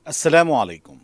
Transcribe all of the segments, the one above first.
अस्सलामु अलैकुम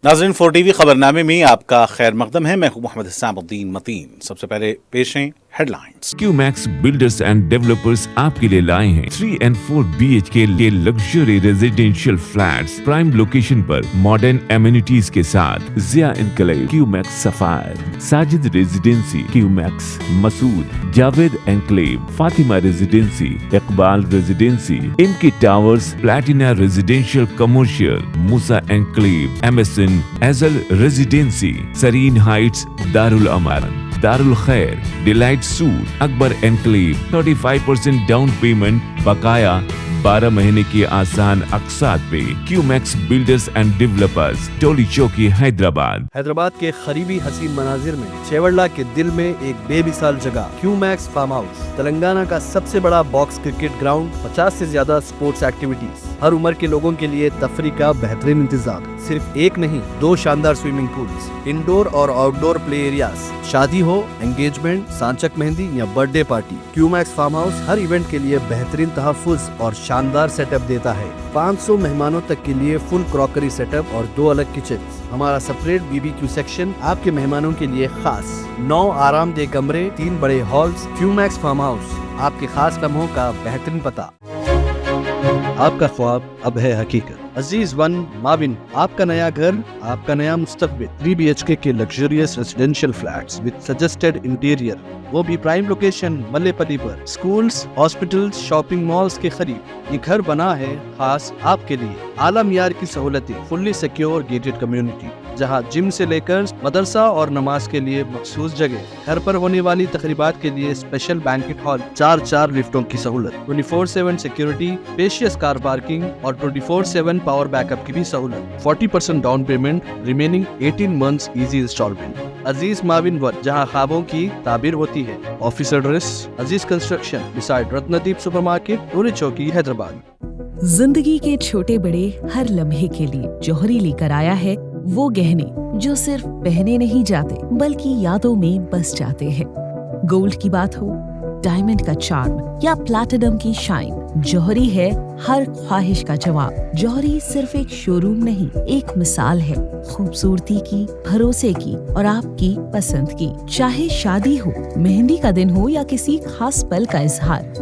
नाज़रीन, 4TV खबरनामे में आपका खैर मकदम है। मैं हूं मोहम्मद हिसामुद्दीन मतीन। सबसे पहले पेश हैं headlines. Qmax builders and developers आपके लिए लाए हैं 3 and 4 BHK के luxury residential flats prime location पर मॉडर्न एमिनिटीज के साथ। Zia enclave, Qmax sapphire, Sajid residency, Qmax Masood, Javed enclave, Fatima residency, Iqbal Residency, इमकी Towers, Platina residential commercial, Musa enclave, MSN एजल residency, Sareen Heights, Darul Aman, Darul Khair, delight suit, Akbar enclave, 35% down payment, बकाया 12 महीने की आसान अक़सात पे। Qmax builders and developers, Toli Chowki, Hyderabad. Hyderabad के करीबी हसीन मनाजिर में चेवड़ला के दिल में एक बेमिसाल जगह, क्यूमैक्स फार्म हाउस, तेलंगाना का सबसे बड़ा बॉक्स क्रिकेट ग्राउंड, 50 से ज्यादा स्पोर्ट्स एक्टिविटीज, हर उम्र के लोगों के लिए तफरी का बेहतरीन इंतजाम। सिर्फ एक नहीं, 2 शानदार स्विमिंग पूल्स, इंडोर और आउटडोर प्ले एरियाज। शादी हो, एंगेजमेंट, सांचक मेहंदी या birthday party, Qmax farm house हर इवेंट के लिए बेहतरीन तहफ़्फ़ुज़ और शानदार सेटअप देता है। 500 मेहमानों तक के लिए फुल क्रॉकरी सेटअप और 2 अलग किचन। हमारा सेपरेट BBQ सेक्शन आपके मेहमानों के लिए खास। 9 आरामदेह कमरे, 3 बड़े हॉल्स। क्यूमैक्स फार्म हाउस, आपके खास लम्हों का बेहतरीन पता। आपका ख्वाब अब है हकीकत। अजीज वन माविन, आपका नया घर, आपका नया मुस्तकबिल। 3 BHK के luxurious residential flats with suggested interior, वो भी प्राइम लोकेशन मल्लेपल्ली पर। स्कूल्स, हॉस्पिटल्स, शॉपिंग मॉल्स के करीब ये घर बना है खास आपके लिए। आला मियार की सहूलतें, फुल्ली सिक्योर गेटेड कम्युनिटी, जहां जिम से लेकर मदरसा और नमाज के लिए मखसूस जगह। घर पर होने वाली तकरीबात के लिए स्पेशल बैंकेट हॉल, 4 लिफ्टों की सहूलत, 24/7 सिक्योरिटी, स्पेशियस कार पार्किंग और 24/7 पावर बैकअप की भी सहूलत। 40% down payment, remaining 18 months easy instalment. Aziz Mauvin one, जहां ख्वाबों की ताबीर होती है। Office address Aziz construction beside Ratnadeep supermarket, Toli Chowki, Hyderabad. जिंदगी के छोटे बड़े हर लम्हे के लिए जौहरी लेकर आया है वो गहने जो सिर्फ पहने नहीं जाते बल्कि यादों में बस जाते हैं। गोल्ड की बात हो, डायमंड का चार्म या प्लैटिनम की शाइन, जौहरी है हर ख्वाहिश का जवाब। जौहरी सिर्फ एक शोरूम नहीं, एक मिसाल है खूबसूरती की, भरोसे की और आपकी पसंद की। चाहे शादी हो, मेहंदी का दिन हो या किसी खास पल का इजहार,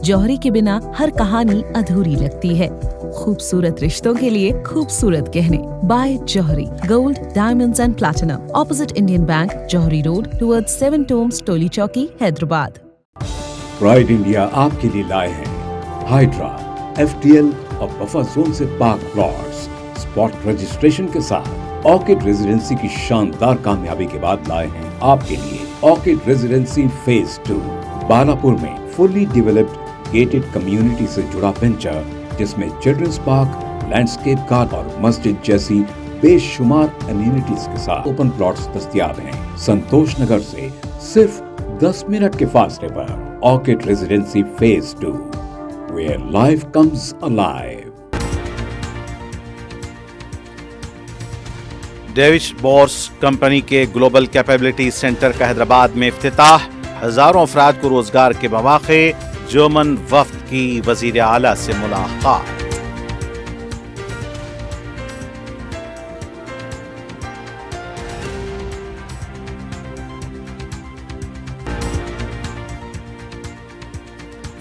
जौहरी के बिना हर कहानी अधूरी लगती है। खूबसूरत रिश्तों के लिए खूबसूरत गहने, by Jauhari gold, diamonds and platinum, opposite Indian bank, Jauhari road, towards 7 tombs, Toli Chowki, Hyderabad. Pride India आपके लिए लाए हैं हाइड्रा, FTL और बफर जोन से पाक प्लॉट्स स्पॉट रजिस्ट्रेशन के साथ। ऑर्किड रेजिडेंसी की शानदार कामयाबी के बाद लाए हैं आपके लिए ऑर्किड रेजिडेंसी फेज 2, बालापुर में फुल्ली डेवलप्ड गेटेड कम्युनिटी से जुड़ा वेंचर, जिसमें चिल्ड्रंस पार्क, लैंडस्केप गार्डन और मस्जिद जैसी बेशुमार एमिनिटीज के साथ ओपन प्लॉट्स दस्तयाब हैं। संतोष नगर से सिर्फ 10 मिनट के फासले पर Orchid Residency phase 2, where life comes alive. Deutsche Borse company के ग्लोबल कैपेबिलिटी सेंटर का हैदराबाद में इफ्तिताह, हजारों अफराद को रोजगार के मौके। जर्मन वफ्द की वजीर आला से मुलाकात।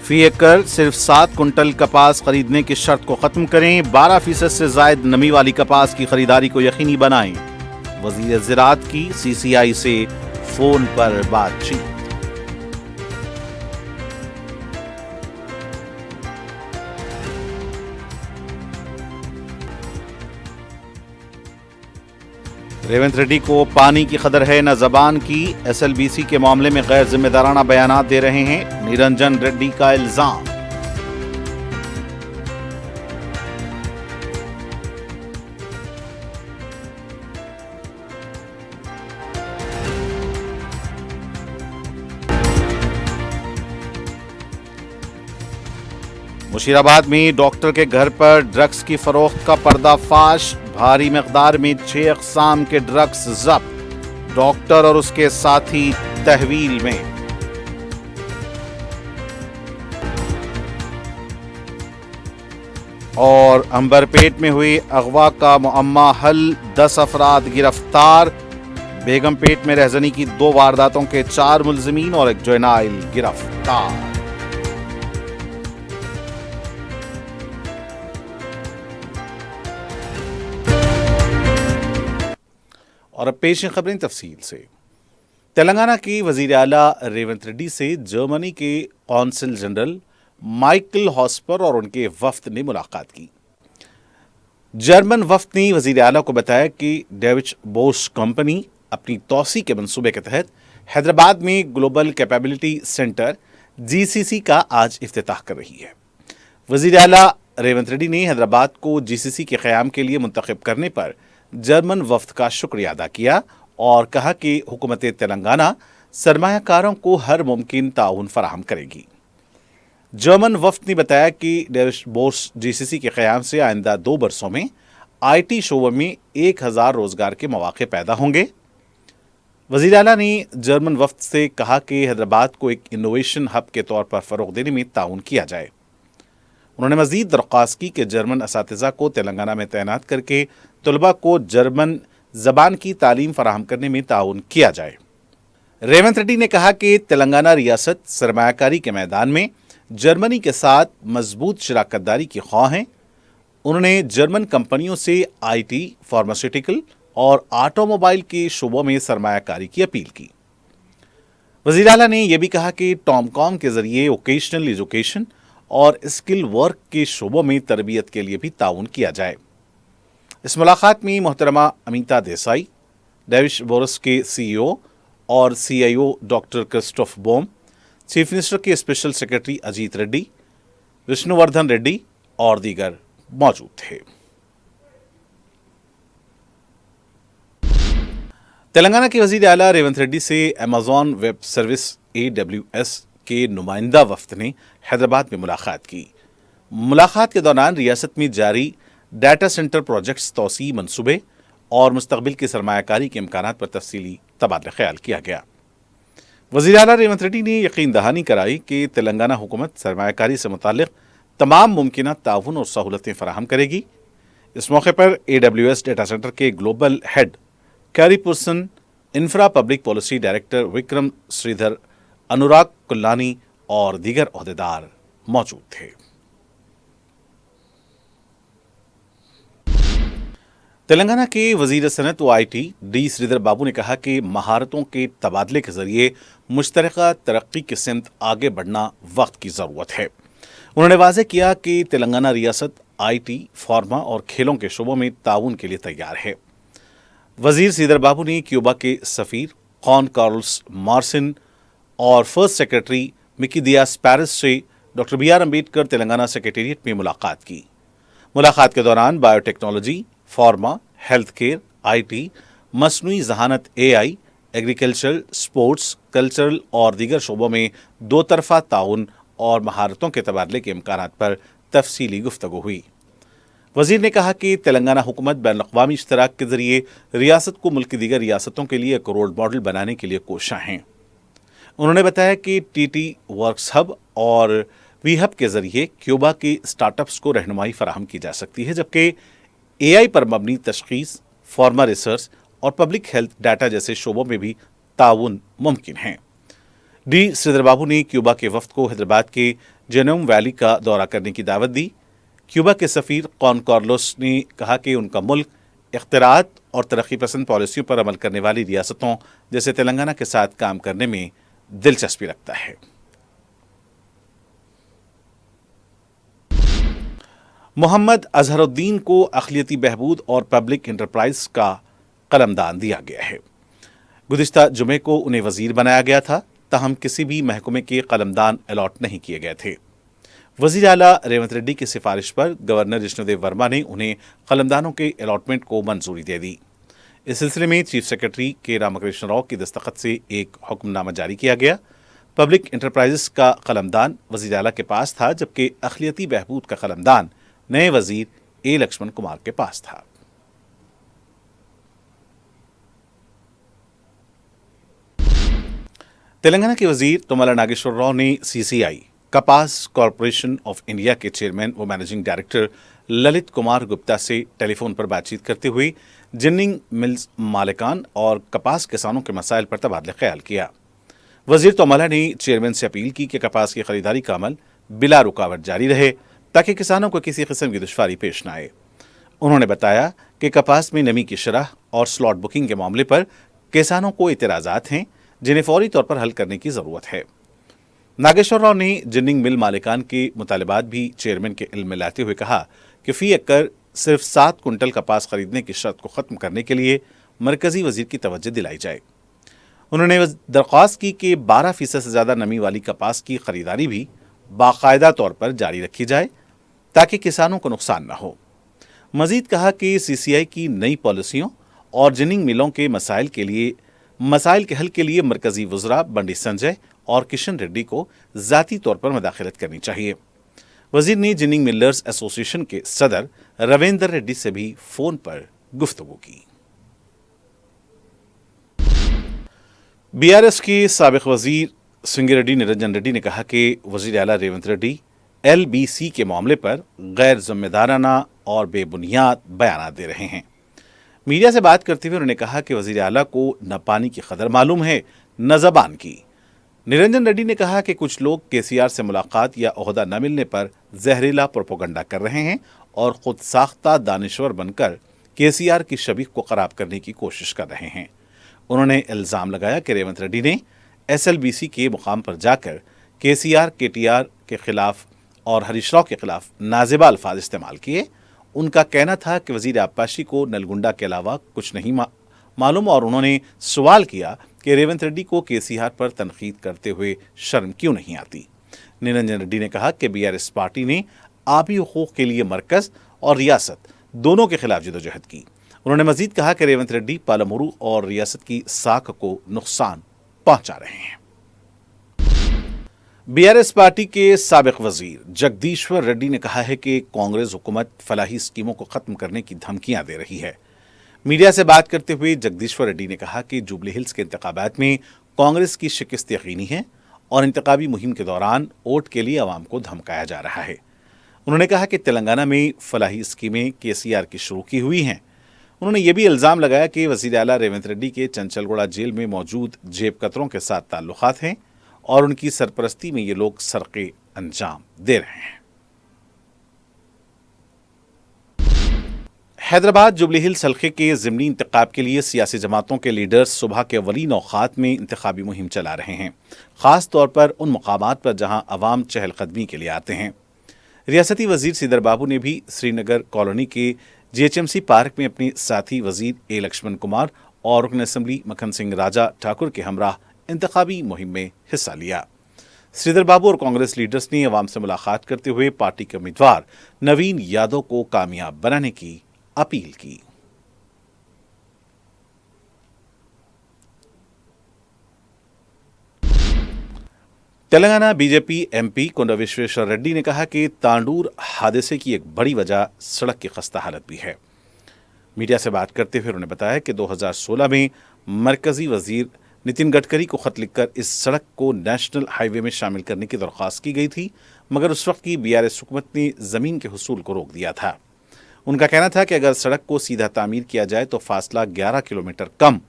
फी एकड़ सिर्फ 7 कुंटल कपास खरीदने की शर्त को खत्म करें। 12% से जायद नमी वाली कपास की खरीदारी को यकीनी बनाएं। वजीर ज़राअत की CCI से फोन पर बातचीत। रेवंत रेड्डी को पानी की कदर है न जबान की। SLBC के मामले में गैर जिम्मेदाराना बयानात दे रहे हैं, निरंजन रेड्डी का इल्जाम। मुशीराबाद में डॉक्टर के घर पर ड्रग्स की फरोख्त का पर्दाफाश। भारी मिकदार में 6 अक़साम के ड्रग्स जब्त। डॉक्टर और उसके साथी तहवील में। اور अंबरपेट में हुए अगवा का मुअम्मा हल, 10 अफराद गिरफ्तार। बेगमपेट में रहजनी की 2 वारदातों के 4 मुलजिमीन और एक जुवेनाइल गिरफ्तार। और अब पेश हैं खबरें तफसील से। तेलंगाना की वजीर आला रेवंत रेड्डी से जर्मनी के कौंसल जनरल माइकल हॉस्पर और उनके वफ्द ने मुलाकात की। जर्मन वफ्द ने वजीर आला को बताया कि डेविच बोश कंपनी अपनी तोसी के मंसूबे के तहत हैदराबाद में ग्लोबल कैपेबिलिटी सेंटर जीसीसी का आज इफ्तिताह कर रही है। वजीर आला रेवंत रेड्डी ने हैदराबाद को जीसीसी के क़याम के लिए मुंतखब करने पर जर्मन वफ्द का शुक्रिया अदा किया और कहा कि हुकूमत तेलंगाना सरमायाकारों को हर मुमकिन ताउन फराहम करेगी। जर्मन वफ्द ने बताया कि डेविच बोश जीसीसी के क़याम से आइंदा 2 बरसों में आईटी शोबे में 1000 रोजगार के मौके पैदा होंगे। वज़ीर आला ने जर्मन वफ्द से कहा कि हैदराबाद को एक इनोवेशन हब के तौर पर फ़रोग़ देने में ताउन किया जाए। उन्होंने मज़ीद दरख्वास्त की कि जर्मन असातिज़ा को तेलंगाना में तैनात करके तलबा को जर्मन ज़बान की तालीम फराहम करने में ताउन किया जाए। रेवंत रेड्डी ने कहा कि तेलंगाना रियासत सरमायाकारी के मैदान में जर्मनी के साथ मजबूत शराकतदारी की ख्वाह हैं। उन्होंने जर्मन कंपनियों से आईटी, फार्मास्यूटिकल और ऑटोमोबाइल के शोबों में सरमायाकारी की अपील की। वज़ीर आला ने यह भी कहा कि टॉमकॉम के जरिए वोकेशनल एजुकेशन और स्किल वर्क के शोबों में तरबियत के लिए भी ताउन किया जाए। इस मुलाकात में मोहतरमा अमिता देसाई, डेविश बोरस के सीईओ और सीआईओ डॉक्टर क्रिस्टोफ बोम, चीफ मिनिस्टर के स्पेशल सेक्रेटरी अजीत रेड्डी, विष्णुवर्धन रेड्डी और दीगर मौजूद थे। तेलंगाना के वजीर आला रेवंत रेड्डी से अमेज़न वेब सर्विस AWS के नुमाइंदा वफ्द ने हैदराबाद में मुलाकात की। मुलाकात के दौरान रियासत में जारी डाटा सेंटर प्रोजेक्ट्स तोसी मंसूबे और मुस्तकबिल की सरमायाकारी के इम्कानात पर तफसीली तबादला ख्याल किया गया। वज़ीर आला रेवंत रेड्डी ने यकीन दहानी कराई कि तेलंगाना हुकूमत सरमायाकारी से मुताल्लिक़ तमाम मुमकिन ताउन और सहूलतें फराहम करेगी। इस मौके पर AWS डाटा सेंटर के global head Carrie Person, infra public policy director Vikram Sridhar, Anurag Kullani और दीगर ओहदेदार मौजूद थे। तेलंगाना के वजीर सनत व IT डी श्रीधर बाबू ने कहा कि महारतों के तबादले के जरिए मुश्तरका तरक्की की सिमत आगे बढ़ना वक्त की ज़रूरत है। उन्होंने वाज़ेह किया कि तेलंगाना रियासत IT, फार्मा और खेलों के शोबों में ताउन के लिए तैयार है। वजीर श्रीधर बाबू ने क्यूबा के सफ़ीर जॉन कार्लोस मार्सिन और first secretary Miki Diaz Paris से doctor BR Ambedkar Telangana secretariat में मुलाकात की। मुलाकात के दौरान biotechnology, pharma, health care, IT, मसनूई ज़हानत AI, एग्रीकल्चर, स्पोर्ट्स, कल्चरल और दीगर शोबों में 2 तरफ़ा ताउन और महारतों के तबादले के इम्कानात पर तफसीली गुफ्तगू हुई। वज़ीर ने कहा कि तेलंगाना हुकूमत बैनुल-अक़वामी इश्तराक के ज़रिए रियासत को मुल्क की दीगर रियासतों के लिए एक रोल मॉडल बनाने के लिए कोशिश हैं। उन्होंने बताया कि TT वर्क्स हब और वी हब के ज़रिए क्यूबा के स्टार्टअप्स को रहनुमाई फराहम की जा सकती है, जबकि AI पर मबनी तशख़ीस, फार्मा रिसर्च और पब्लिक हेल्थ डाटा जैसे शोबों में भी ताउन मुमकिन है। डी श्रीधर बाबू ने क्यूबा के वफ्द को हैदराबाद के जेनोम वैली का दौरा करने की दावत दी। क्यूबा के सफ़ीर जॉन कार्लोस ने कहा कि उनका मुल्क इख्तिरात और तरक्की पसंद पॉलिसियों पर अमल करने वाली रियासतों जैसे तेलंगाना के साथ काम करने में दिलचस्पी रखता है। मोहम्मद अजहरुद्दीन को अक़लियती बहबूद और पब्लिक इंटरप्राइज का कलमदान दिया गया है। गुज़िश्ता जुमे को उन्हें वज़ीर बनाया गया था, ताहम किसी भी महकमे के कलमदान अलॉट नहीं किए गए थे। वज़ीर आला रेवंत रेड्डी की सिफारिश पर गवर्नर जिष्णुदेव वर्मा ने उन्हें कलमदानों के अलॉटमेंट को मंजूरी दे दी। इस सिलसिले में चीफ सेक्रेटरी के रामकृष्ण राव की दस्तखत से एक हुक्मनामा जारी किया गया। पब्लिक इंटरप्राइजेस का कलमदान वज़ीर आला के पास था, जबकि अक़लियती बहबूद का कलमदान नए वज़ीर A. लक्ष्मण कुमार के पास था। तेलंगाना के वज़ीर तुम्मला नागेश्वर राव ने CCI कपास कॉरपोरेशन ऑफ इंडिया के चेयरमैन व मैनेजिंग डायरेक्टर ललित कुमार गुप्ता से टेलीफोन पर बातचीत करते हुए जिन्निंग मिल्स मालिकान और कपास किसानों के मसाइल पर तबादला ख्याल किया। वजीर तोमला ने चेयरमैन से अपील की कि कपास की खरीदारी का अमल बिला रुकावट जारी रहे ताकि किसानों को किसी किस्म की दुश्वारी पेश न आए। उन्होंने बताया कि कपास में नमी की शरह और स्लॉट बुकिंग के मामले पर किसानों को इतराज़ात हैं जिन्हें फौरी तौर पर हल करने की ज़रूरत है। नागेश्वर राव ने जिन्निंग मिल मालिकान के मुतालबात भी चेयरमैन के इल्म में लाते हुए कहा कि फी एकड़ सिर्फ 7 कुंटल कपास खरीदने की शर्त को ख़त्म करने के लिए मरकजी वजीर की तवज्जो दिलाई जाए। उन्होंने दरख्वास्त की कि 12% से ज़्यादा नमी वाली कपास की खरीदारी भी बाकायदा तौर पर जारी रखी जाए ताकि किसानों को नुकसान न हो। मजीद कहा कि सीसीआई की नई पॉलिसियों और जिनिंग मिलों के मसाइल के हल के लिए मरकजी वज़रा बंडी संजय और किशन रेड्डी को ज़ाती तौर पर मदाखलत करनी चाहिए। वजीर ने जिनिंग मिलर्स एसोसिएशन के सदर रविंदर रेड्डी से भी फोन पर गुफ्तगू की। बीआरएस के साबिक वजीर सिंगिरेड्डी निरंजन रेड्डी ने कहा कि वजीर आला रेवंत रेड्डी एलबीसी के मामले पर गैर जिम्मेदाराना और बेबुनियाद बयान दे रहे हैं। मीडिया से बात करते हुए उन्होंने कहा कि वजीर आला को न पानी की कदर मालूम है न ज़बान की। निरंजन रेड्डी ने कहा कि कुछ लोग केसीआर से मुलाकात या ओहदा न मिलने पर जहरीला प्रोपोगंडा कर रहे हैं और खुद साख्ता दानिश्वर बनकर केसीआर की शबीह को खराब करने की कोशिश कर रहे हैं। उन्होंने इल्ज़ाम लगाया कि रेवंत रेड्डी ने एसएलबीसी के मुकाम पर जाकर केसीआर केटीआर के खिलाफ और हरीश राव के खिलाफ नाज़िबा अल्फाज इस्तेमाल किए। उनका कहना था कि वजीर आबपाशी को नलगुंडा के अलावा कुछ नहीं मालूम और उन्होंने सवाल किया कि रेवंत रेड्डी को केसीआर पर तनकीद करते हुए शर्म क्यों नहीं आती। निरंजन रेड्डी ने कहा कि बीआरएस पार्टी ने आबी हुकूक के लिए मरकज और रियासत दोनों के खिलाफ जदोजहद की। उन्होंने मजीद कहा कि रेवंत रेड्डी पालमुरू और रियासत की साख को नुकसान पहुंचा रहे हैं। बीआरएस पार्टी के साबिक वजीर जगदीश्वर रेड्डी ने कहा है कि कांग्रेस हुकूमत फलाही स्कीमों को खत्म करने की धमकियां दे रही है। मीडिया से बात करते हुए जगदीश्वर रेड्डी ने कहा कि जुबली हिल्स के इंतखाबात में कांग्रेस की शिकस्त यकीनी है और इंतखाबी मुहिम के दौरान वोट के लिए अवाम को धमकाया जा रहा है। उन्होंने कहा कि तेलंगाना में फलाही स्कीमें केसीआर की शुरू की हुई हैं। उन्होंने ये भी इल्ज़ाम लगाया कि वज़ीर आला रेवंत रेड्डी के चंचलगौड़ा जेल में मौजूद जेब कतरों के साथ ताल्लुकात हैं और उनकी सरपरस्ती में ये लोग सरक़े अंजाम दे रहे हैं। हैदराबाद जुबली हिल्स हल्के के ज़िमनी इंतखाब के लिए सियासी जमातों के लीडर्स सुबह के अवलीन औक़ात में इंतखाबी मुहिम चला रहे हैं, ख़ास तौर पर उन मकामात पर जहां अवाम चहलकदमी के लिए आते हैं। रियासती वजीर सीदर बाबू ने भी श्रीनगर कॉलोनी के जीएचएमसी पार्क में अपने साथी वजीर ए लक्ष्मण कुमार और रुकन असम्बली मक्खन सिंह राजा ठाकुर के हमरा इंतखाबी मुहिम में हिस्सा लिया। श्रीधर बाबू और कांग्रेस लीडर्स ने अवाम से मुलाकात करते हुए पार्टी के उम्मीदवार नवीन यादव को कामयाब बनाने की अपील की। तेलंगाना बीजेपी एमपी कोंडा विश्वेश्वर रेड्डी ने कहा कि तांडूर हादसे की एक बड़ी वजह सड़क की खस्ता हालत भी है। मीडिया से बात करते हुए उन्होंने बताया कि 2016 में मरकजी वजीर नितिन गडकरी को खत लिखकर इस सड़क को नेशनल हाईवे में शामिल करने की दरख्वास्त की गई थी, मगर उस वक्त की बीआरएस हुकूमत ने ज़मीन के हुसूल को रोक दिया था। उनका कहना था कि अगर सड़क को सीधा तामीर किया जाए तो फासला 11 किलोमीटर कम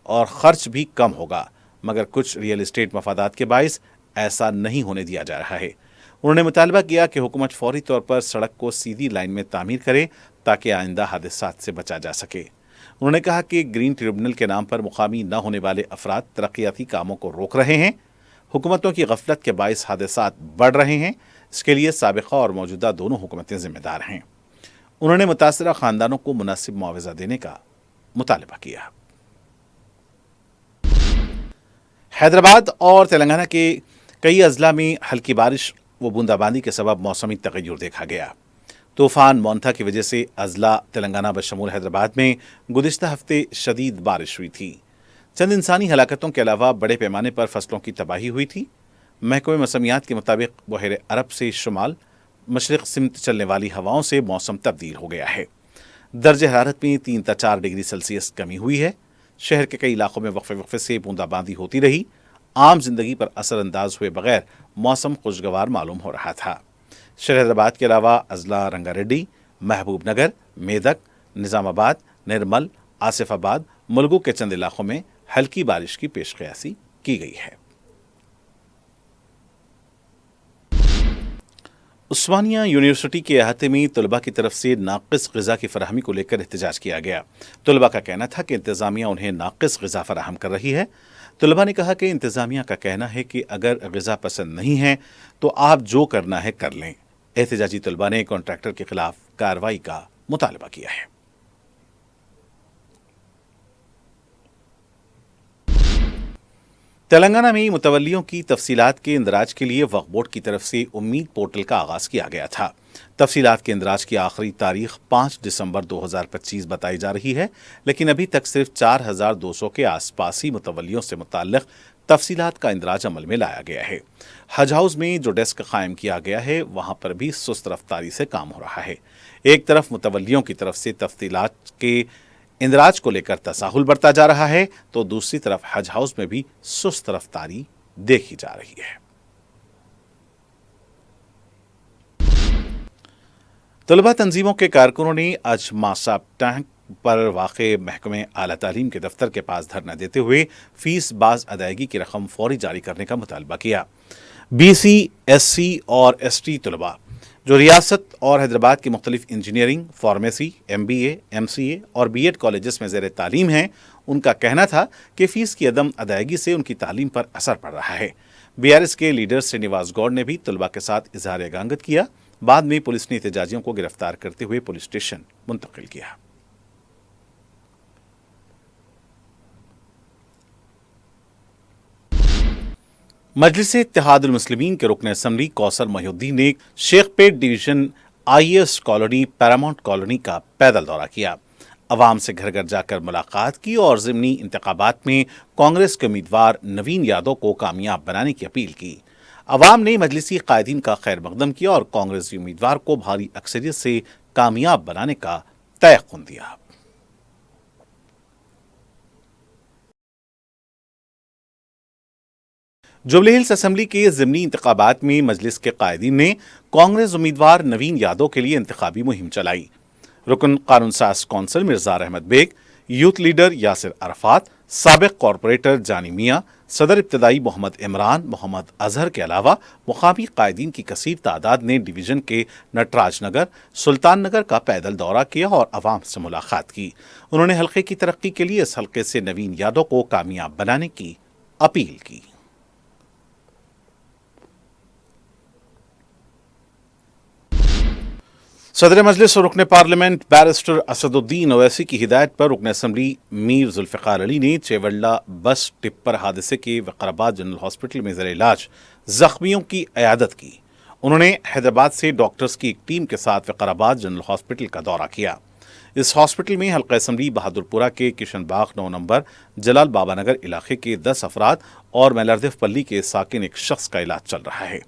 और खर्च भी कम होगा, मगर कुछ रियल एस्टेट मफादात के बाइस ऐसा नहीं होने दिया जा रहा है। उन्होंने मुतालबा किया कि हुकूमत फौरी तौर पर सड़क को सीधी लाइन में तामीर करे ताकि आइंदा हादसात से बचा जा सके। उन्होंने कहा कि ग्रीन ट्रिब्यूनल के नाम पर मुकामी न होने वाले अफराद तरक्याती कामों को रोक रहे हैं। हुकूमतों की गफलत के बाइस हादसात बढ़ रहे हैं। इसके लिए साबिका और मौजूदा दोनों हुकूमतें जिम्मेदार हैं। उन्होंने मुतासरा खानदानों को मुनासिब मुआवजा देने का मुतालबा किया। हैदराबाद और तेलंगाना के कई अजला में हल्की बारिश व बूंदाबांदी के सबब मौसमी तगय्युर देखा गया। तूफान मोंथा की वजह से अजला तेलंगाना बशमूल हैदराबाद में गुज़िश्ता हफ्ते शदीद बारिश हुई थी। चंद इंसानी हलाकतों के अलावा बड़े पैमाने पर फसलों की तबाही हुई थी। महकमे मौसमियात के मुताबिक बहर अरब से शुमाल मशरक़ सिमत चलने वाली हवाओं से मौसम तब्दील हो गया है। दर्ज हरारत में 3 से 4 डिग्री सेल्सियस कमी हुई है। शहर के कई इलाकों में वक्फे वक्फे से बूंदाबांदी होती रही। आम जिंदगी पर असर अंदाज हुए बगैर मौसम खुशगवार मालूम हो रहा था। शहर हैदराबाद के अलावा अजला, रंगारेड्डी, महबूब नगर, मेदक, निजामाबाद, निर्मल, आसिफाबाद, मुलुगु के चंद इलाकों में हल्की बारिश की पेशकयासी की गई है। उस्मानिया यूनिवर्सिटी के अहाते में तलबा की तरफ से नाक़िस ग़िज़ा की फराहमी को लेकर एहतजाज किया गया। तलबा का कहना था कि इंतज़ामिया उन्हें नाक़िस ग़िज़ा फराहम कर रही है। तलबा ने कहा कि इंतज़ामिया का कहना है कि अगर ग़िज़ा पसंद नहीं है तो आप जो करना है कर लें। एहतजाजी तलबा ने कॉन्ट्रैक्टर के खिलाफ कार्रवाई का मुतालबा किया है। तेलंगाना में मुतवल्लियों की तफसीलात के इंदराज के लिए वक्फ बोर्ड की तरफ से उम्मीद पोर्टल का आगाज किया गया था। तफसीलात के इंदराज की आखिरी तारीख 5 दिसंबर 2025 बताई जा रही है, लेकिन अभी तक सिर्फ 4200 के आसपास ही मुतवल्लियों से मुताल्लिक तफसीलात का इंदराज अमल में लाया गया है। हज हाउस में जो डेस्क कायम किया गया है वहां पर भी सुस्त रफ्तारी से काम हो रहा है। एक तरफ मुतवल्लियों की तरफ से तफसीलात के इंदराज को लेकर तसाहुल बढ़ता जा रहा है तो दूसरी तरफ हज हाउस में भी सुस्त रफ्तारी देखी जा रही है। तलबा तंजीमों के कारकुनों ने आज मासाब टैंक पर वाक़े महकमे आला तालीम के दफ्तर के पास धरना देते हुए फीस बाज अदायगी की रकम फौरी जारी करने का मुतालबा किया। BC, SC और ST तलबा जो रियासत और हैदराबाद की मुख्तलिफ इंजीनियरिंग, फार्मेसी, MBA, MCA और BEd कॉलेजेस में ज़ेर तालीम हैं, उनका कहना था कि फ़ीस की अदम अदायगी से उनकी तालीम पर असर पड़ रहा है। BRS के लीडर श्रीनिवास गौड़ ने भी तलबा के साथ इजहार यगांगत किया। बाद में पुलिस ने एहतजाजियों को गिरफ्तार करते हुए पुलिस स्टेशन मुंतकिल किया। मजलिस इत्तेहादुल मुस्लिमीन के रुकन असम्बली कौसर मोहिउद्दीन ने Shaikpet division IAS colony, Paramount colony का पैदल दौरा किया। अवाम से घर घर जाकर मुलाकात की और ज़िमनी इंतखाबात में कांग्रेस के उम्मीदवार नवीन यादव को कामयाब बनाने की अपील की। अवाम ने मजलिसी कायदीन का खैर मकदम किया और कांग्रेसी उम्मीदवार को भारी अक्सरियत से कामयाब बनाने का तयक़ुन दिया। जुबली हिल्स असेंबली के ज़िमनी इंतखाबात में मजलिस के कायदीन ने कांग्रेस उम्मीदवार नवीन यादव के लिए इंतखाबी मुहिम चलाई। रुकन कानून साज council Mirza Ahmed Baig, youth leader Yasir Arafat, साबिक कॉरपोरेटर जानी मियाँ, सदर इब्तदाई मोहम्मद इमरान, मोहम्मद अजहर के अलावा मुकामी कायदीन की कसीर तादाद ने डिवीज़न के नटराज नगर, सुल्तान नगर का पैदल दौरा किया और अवाम से मुलाकात की। उन्होंने हल्के की तरक्की के लिए इस हल्के से नवीन यादव को कामयाब बनाने की अपील की। सदर मजलिस और रुकन पार्लियामेंट बैरिस्टर असदुद्दीन ओवैसी की हिदायत पर रुकन असम्बली मीर जुल्फ़िकार अली ने चेवल्ला बस टिप्पर हादसे के वक़ाराबाद जनरल हॉस्पिटल में ज़ेर इलाज ज़ख्मियों की इयादत की। उन्होंने हैदराबाद से डॉक्टर्स की एक टीम के साथ वक़ाराबाद जनरल हॉस्पिटल का दौरा किया। इस हॉस्पिटल में हल्का असम्बली बहादुरपुरा के किशन बाग 9 नंबर, जलाल बाबा नगर इलाके के 10 अफराद और मेलरदेव पल्ली के साकिन एक शख्स का इलाज चल रहा है।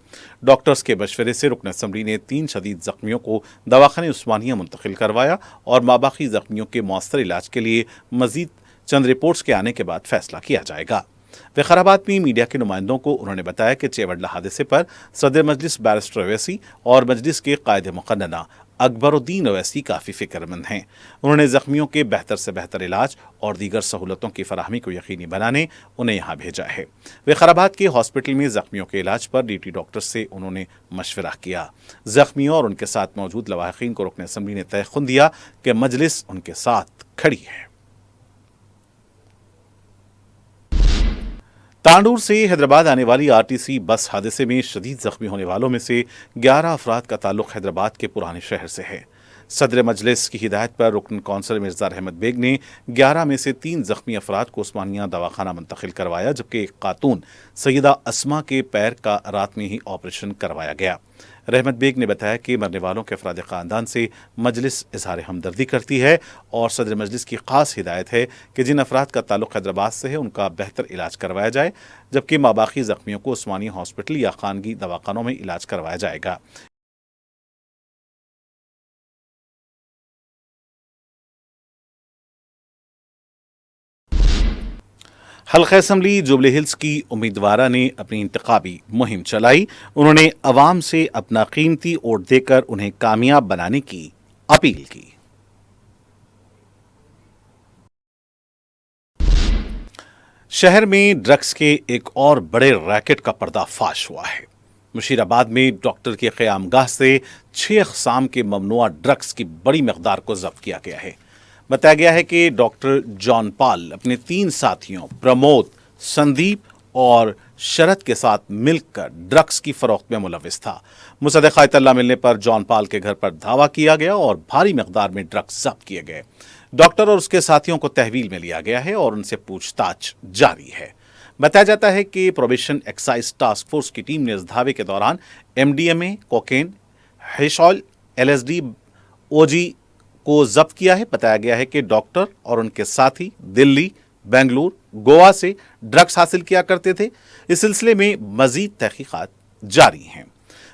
डॉक्टर्स के मशवरे से रुकन असम्बली ने 3 शदीद जख्मियों को दवाखाने उस्मानिया मुंतकिल करवाया और माबाकी जख्मियों के मौसर इलाज के लिए मजीद चंद रिपोर्ट्स के आने के बाद फैसला किया जाएगा। वक़ाराबाद में मीडिया के नुमाइंदों को उन्होंने बताया कि चेवड़ला हादसे पर सदर मजलिस बैरिस्टर ओवैसी और मजलिस के कायदे मुक़न्नना अकबरुद्दीन ओवैसी काफ़ी फ़िक्रमंद हैं। उन्होंने ज़ख्मियों के बेहतर से बेहतर इलाज और दीगर सहूलतों की फराहमी को यकीनी बनाने उन्हें यहाँ भेजा है। वक़ाराबाद के हॉस्पिटल में ज़ख्मियों के इलाज पर DT डॉक्टर से उन्होंने मशवरा किया। ज़ख्मियों और उनके साथ मौजूद लवाहिकीन को रुकन असम्बली ने तयक़ुन दिया कि मजलिस उनके साथ खड़ी है। तांडूर से हैदराबाद आने वाली RTC बस हादसे में शदीद जख्मी होने वालों में से 11 अफराद का ताल्लुक हैदराबाद के पुराने शहर से है। सदर मजलिस की हिदायत पर रुकन कौंसिल मिर्ज़ा अहमद बेग ने 11 में से 3 जख्मी अफराद को उस्मानिया दवाखाना मुंतकिल करवाया, जबकि एक खातून सैयदा अस्मा के पैर का रात में ही ऑपरेशन करवाया गया। रहमत बेग ने बताया कि मरने वालों के अफराद ख़ानदान से मजलिस इजहार हमदर्दी करती है और सदर मजलिस की ख़ास हिदायत है कि जिन अफराद का ताल्लुक हैदराबाद से है उनका बेहतर इलाज करवाया जाए, जबकि माबाकी ज़ख्मियों को उस्मानिया हॉस्पिटल या खानगी दवाखानों में इलाज करवाया जाएगा। हल्का असम्बली जुबली हिल्स की उम्मीदवारा ने अपनी इंतखाबी मुहिम चलाई। उन्होंने अवाम से अपना कीमती वोट देकर उन्हें कामयाब बनाने की अपील की। शहर में ड्रग्स के एक और बड़े रैकेट का पर्दाफाश हुआ है। मुशीराबाद में डॉक्टर के क़यामगाह से 6 अक़साम के ममनुआ ड्रग्स की बड़ी मकदार को जब्त किया गया है। बताया गया है कि डॉक्टर जॉन पॉल अपने 3 साथियों प्रमोद, संदीप और शरद के साथ मिलकर ड्रग्स की फरोख्त में मुलविस था। मुसद्दक़ा इत्तला मिलने पर जॉन पॉल के घर पर धावा किया गया और भारी मकदार में ड्रग्स जब्त किए गए। डॉक्टर और उसके साथियों को तहवील में लिया गया है और उनसे पूछताछ जारी है। बताया जाता है कि प्रोबेशन एक्साइज टास्क फोर्स की टीम ने इस धावे के दौरान एमडीएमए, कोकेन, हैशॉल, एलएसडी, ओजी को जब्त किया है। बताया गया है कि डॉक्टर और उनके साथी दिल्ली, बेंगलुरु, गोवा से ड्रग्स हासिल किया करते थे। इस सिलसिले में मजीद तहकीकात जारी हैं।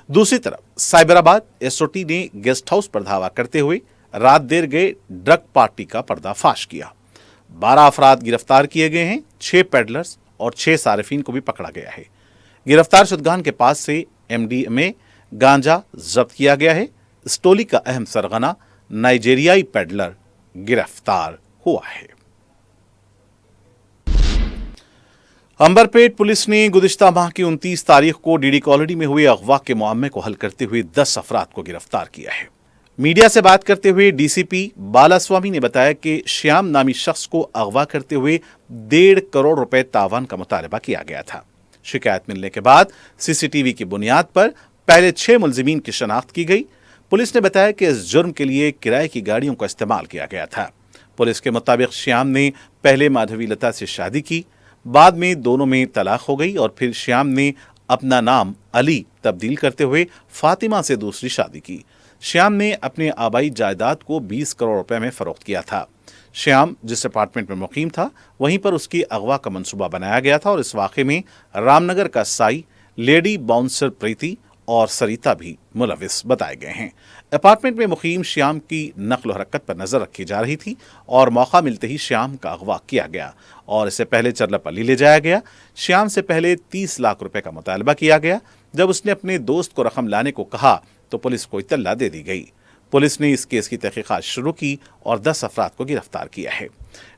दूसरी तरफ साइबराबाद एसओटी ने गेस्ट हाउस पर धावा करते हुए रात देर गए ड्रग पार्टी का पर्दाफाश किया। 12 अफराद गिरफ्तार किए गए हैं। 6 पेडलर्स और 6 सारिफीन को भी पकड़ा गया है। गिरफ्तार शुदगान के पास से एमडीएमए गांजा जब्त किया गया है। इस टोली का अहम सरगना नाइजीरियाई पेडलर गिरफ्तार हुआ है। अंबरपेट पुलिस ने गुज़िश्ता माह की 29 तारीख को डीडी कॉलोनी में हुए अगवा के मामले को हल करते हुए 10 अफराद को गिरफ्तार किया है। मीडिया से बात करते हुए डीसीपी बालास्वामी ने बताया कि श्याम नामी शख्स को अगवा करते हुए 1.5 करोड़ रुपए तावान का मुतालबा किया गया था। शिकायत मिलने के बाद सीसीटीवी की बुनियाद पर पहले 6 मुलजिमीन की शनाख्त की गई। पुलिस ने बताया कि इस जुर्म के लिए किराए की गाड़ियों का इस्तेमाल किया गया था। पुलिस के मुताबिक श्याम ने पहले माधवी लता से शादी की, बाद में दोनों में तलाक हो गई और फिर श्याम ने अपना नाम अली तब्दील करते हुए फातिमा से दूसरी शादी की। श्याम ने अपने आबाई जायदाद को 20 करोड़ रुपए में फरोख्त किया था। श्याम जिस अपार्टमेंट में मुकीम था वहीं पर उसकी अगवा का मंसूबा बनाया गया था और इस वाक़े में रामनगर का साई, लेडी बाउंसर प्रीति और सरिता भी मुलविस बताए गए हैं। अपार्टमेंट में मुकीम श्याम की नक्ल हरकत पर नजर रखी जा रही थी और मौका मिलते ही श्याम का अगवा किया गया और इसे पहले चरलापल्ली ले जाया गया। श्याम से पहले 30 लाख रुपए का मुतालबा किया गया। जब उसने अपने दोस्त को रकम लाने को कहा तो पुलिस को इत्तला दे दी गई। पुलिस ने इस केस की तहकीकात शुरू की और 10 अफराद को गिरफ्तार किया है।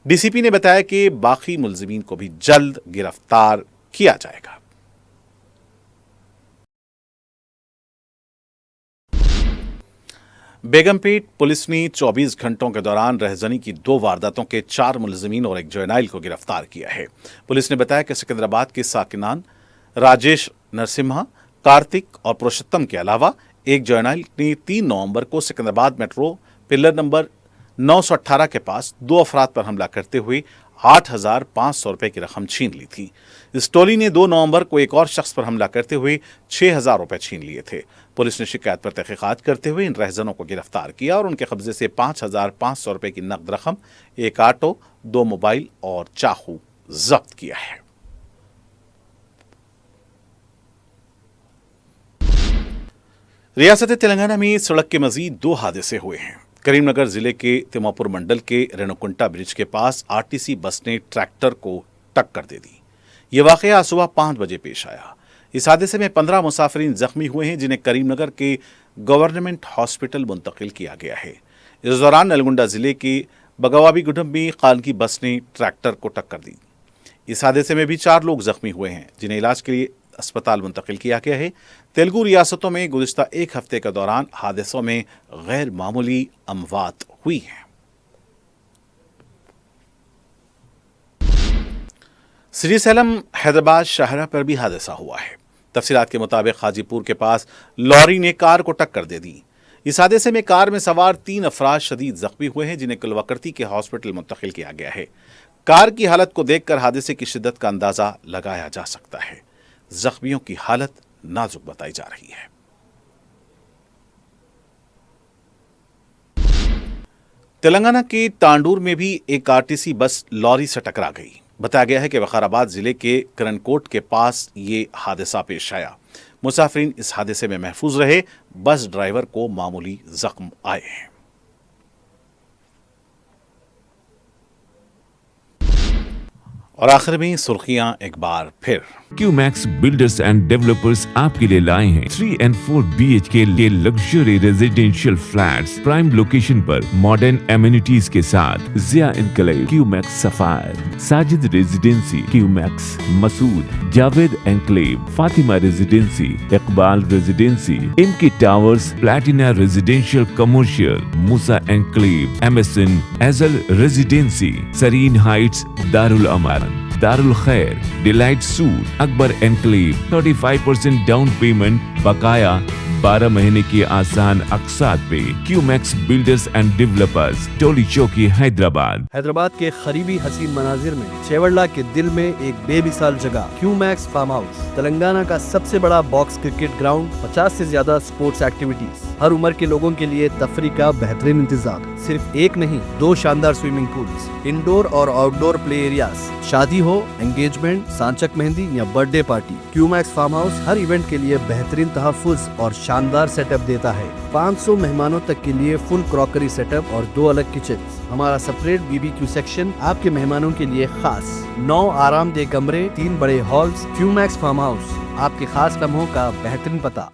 डीसीपी ने बताया कि बाकी मुलजिमीन को भी जल्द गिरफ्तार किया जाएगा। बेगमपेट पुलिस ने 24 घंटों के दौरान रहजनी की 2 वारदातों के 4 मुलजिमीन और 1 जुवेनाइल को गिरफ्तार किया है। पुलिस ने बताया कि सिकंदराबाद के साकिनान राजेश नरसिम्हा, कार्तिक और पुरुषोत्तम के अलावा 1 जुवेनाइल ने 3 नवंबर को सिकंदराबाद मेट्रो पिलर नंबर 918 के पास 2 अफराद पर हमला करते हुए 8,500 रुपए की रकम छीन ली थी। इस टोली ने 2 नवंबर को एक और शख्स पर हमला करते हुए 6,000 रुपए छीन लिए थे। पुलिस ने शिकायत पर तहकीकात करते हुए इन रहजनों को गिरफ्तार किया और उनके कब्जे से 5,500 रुपए की नकद रकम, 1 ऑटो, 2 मोबाइल और चाकू जब्त किया है। रियासत तेलंगाना में सड़क के मजीद 2 हादसे हुए हैं। करीमनगर जिले के तिमापुर मंडल के रेणुकुंटा ब्रिज के पास आरटीसी बस ने ट्रैक्टर को टक्कर दे दी। ये वाकया सुबह 5 बजे पेश आया। इस हादसे में 15 मुसाफिरीन जख्मी हुए हैं जिन्हें करीमनगर के गवर्नमेंट हॉस्पिटल मुंतकिल किया गया है। इस दौरान नलगुंडा जिले के बगवाबीगुडम में कालकी बस ने ट्रैक्टर को टक्कर दी। इस हादसे में भी 4 लोग जख्मी हुए हैं जिन्हें इलाज के लिए अस्पताल मुंतकिल किया गया है। तेलुगु रियासतों में गुज़िश्ता 1 हफ्ते के दौरान हादसों में गैर मामूली अमवात हुई हैं। श्रीसैलम हैदराबाद शाहरा पर भी हादसा हुआ है। तफसीलात के मुताबिक हाजीपुर के पास लॉरी ने कार को टक्कर दे दी। इस हादसे में कार में सवार 3 अफराद शदीद जख्मी हुए हैं जिन्हें कुलवकर्ती के हॉस्पिटल मुंतकिल किया गया है। कार की हालत को देखकर हादसे की शिद्दत का अंदाजा लगाया जा सकता है। जख्मियों की हालत नाजुक बताई जा रही है। तेलंगाना के तांडूर में भी एक आरटीसी बस लॉरी से टकरा गई। बताया गया है कि वकाराबाद जिले के करनकोट के पास ये हादसा पेश आया। मुसाफिरीन इस हादसे में महफूज रहे। बस ड्राइवर को मामूली जख्म आए हैं। और आखिर में सुर्खियां एक बार फिर। क्यूमैक्स बिल्डर्स एंड डेवलपर्स आपके लिए लाए हैं 3 and 4 BHK के luxury residential flats prime location पर मॉडर्न एमिनिटीज के साथ Zia enclave, Qmax sapphire, Sajid residency, Qmax Masood, Javed enclave, Fatima residency, Iqbal residency, इनकी towers, Platina residential commercial, Musa enclave, MSN एजल residency, Sareen Heights, Darul Aman, Darul Khair, delight suit, Akbar enclave, 35% down payment बकाया 12 महीने की आसान अकसात पे। Qmax builders and developers, Toli Chowki, Hyderabad. Hyderabad के करीबी हसीन मनाजिर में चेवड़ला के दिल में एक बेमिसाल जगह क्यूमैक्स फार्म हाउस, तेलंगाना का सबसे बड़ा बॉक्स क्रिकेट ग्राउंड, 50 से ज्यादा स्पोर्ट्स एक्टिविटीज, हर उम्र के लोगों के लिए तफरी का बेहतरीन इंतजाम। सिर्फ एक नहीं, 2 शानदार स्विमिंग पूल्स, इंडोर और आउटडोर प्ले एरियाज, शादी हो, एंगेजमेंट, सांचक मेहंदी या birthday party, Qmax farm house हर इवेंट के लिए बेहतरीन तहफ्फुज़ और शानदार सेटअप देता है। 500 मेहमानों तक के लिए फुल क्रॉकरी सेटअप और 2 अलग किचन। हमारा सेपरेट BBQ सेक्शन आपके मेहमानों के लिए खास। 9 आरामदेह कमरे, 3 बड़े हॉल्स। क्यूमैक्स फार्म हाउस, आपके खास लम्हों का बेहतरीन पता।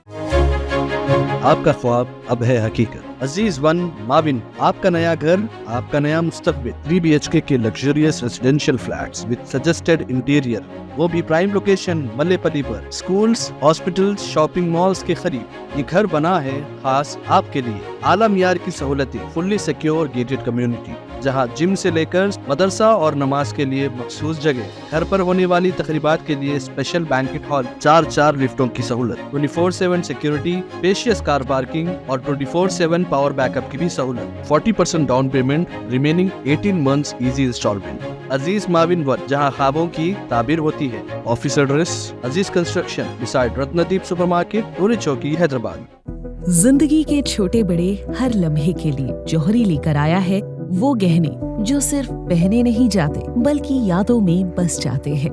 आपका ख्वाब अब है हकीकत। अजीज वन माविन, आपका नया घर, आपका नया मुस्तकबिल। 3 BHK के luxurious residential flats with suggested interior, वो भी प्राइम लोकेशन मल्लेपल्ली पर। स्कूल्स, हॉस्पिटल्स, शॉपिंग मॉल्स के करीब ये घर बना है खास आपके लिए। आला मियार की सहूलतें, फुल्ली सिक्योर गेटेड कम्युनिटी, जहां जिम से लेकर मदरसा और नमाज के लिए मखसूस जगह। घर पर होने वाली तकरीबात के लिए स्पेशल बैंकेट हॉल, 4 लिफ्टों की सहूलत, 24/7 सिक्योरिटी, स्पेशियस कार पार्किंग और 24/7 पावर बैकअप की भी सहूलत। 40% down payment, remaining 18 months easy instalment. Aziz Mauvin one, जहां ख्वाबों की ताबीर होती है। Office address Aziz construction beside Ratnadeep supermarket, Toli Chowki, Hyderabad. जिंदगी के छोटे बड़े हर लम्हे के लिए जौहरी लेकर आया है वो गहने जो सिर्फ पहने नहीं जाते बल्कि यादों में बस जाते हैं।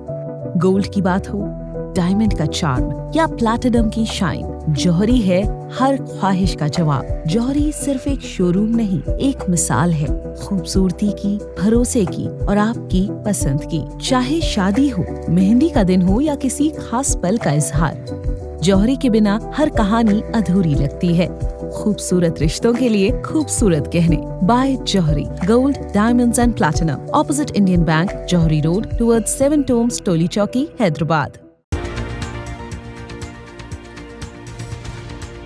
गोल्ड की बात हो, डायमंड का चार्म या प्लैटिनम की शाइन, जौहरी है हर ख्वाहिश का जवाब। जौहरी सिर्फ एक शोरूम नहीं, एक मिसाल है खूबसूरती की, भरोसे की और आपकी पसंद की। चाहे शादी हो, मेहंदी का दिन हो या किसी खास पल का इजहार, जौहरी के बिना हर कहानी अधूरी लगती है। खूबसूरत रिश्तों के लिए खूबसूरत गहने by Jauhari, gold, diamonds and platinum, opposite Indian bank, Jauhari road, towards 7 tombs, Toli Chowki, Hyderabad.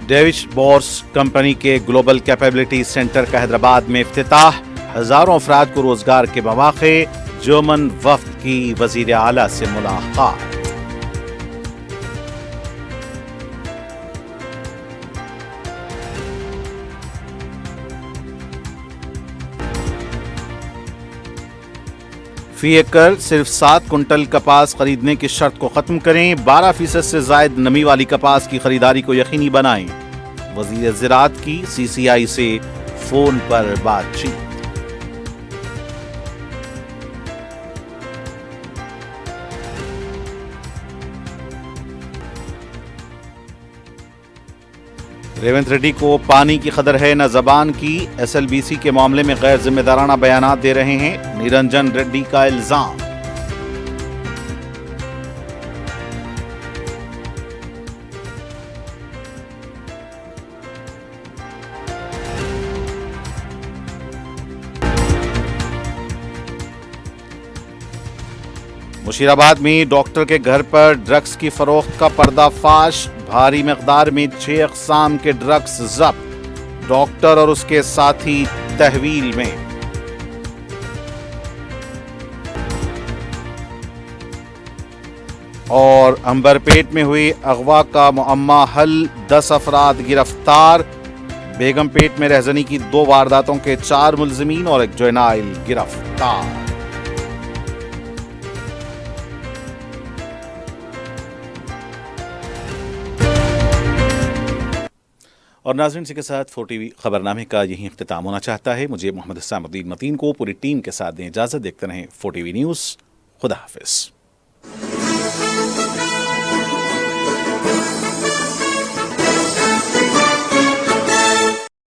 David Borse company के ग्लोबल कैपेबिलिटी सेंटर का हैदराबाद में इफ्तिताह, हजारों अफराद को रोजगार के मौके। जर्मन वफ्द की वजीर आला से मुलाकात। फी एकड़ सिर्फ 7 कुंटल कपास खरीदने की शर्त को खत्म करें। 12% से जायद नमी वाली कपास की खरीदारी को यकीनी बनाएं। वजीर ज़राअत की CCI से फोन पर बातचीत। रेवंत रेड्डी को पानी की कदर है न जबान की। SLBC के मामले में गैर जिम्मेदाराना बयानात दे रहे हैं, निरंजन रेड्डी का इल्जाम। मुशीराबाद में डॉक्टर के घर पर ड्रग्स की फरोख्त का पर्दाफाश। भारी मकदार में 6 अक़साम के ड्रग्स जब्त। डॉक्टर और उसके साथी तहवील में। और अंबरपेट में हुई अगवा का मुअम्मा हल, 10 अफराद गिरफ्तार। बेगमपेट में रहजनी की 2 वारदातों के 4 मुलजिमीन और एक जुवेनाइल गिरफ्तार। और नाज़रीन, इसी के साथ 4TV खबरनामे का यही इख्तिताम होना चाहता है। मुझे मोहम्मद हुसैन मतीन को पूरी टीम के साथ दें इजाज़त। देखते रहें 4TV न्यूज़। खुदा हाफिज़।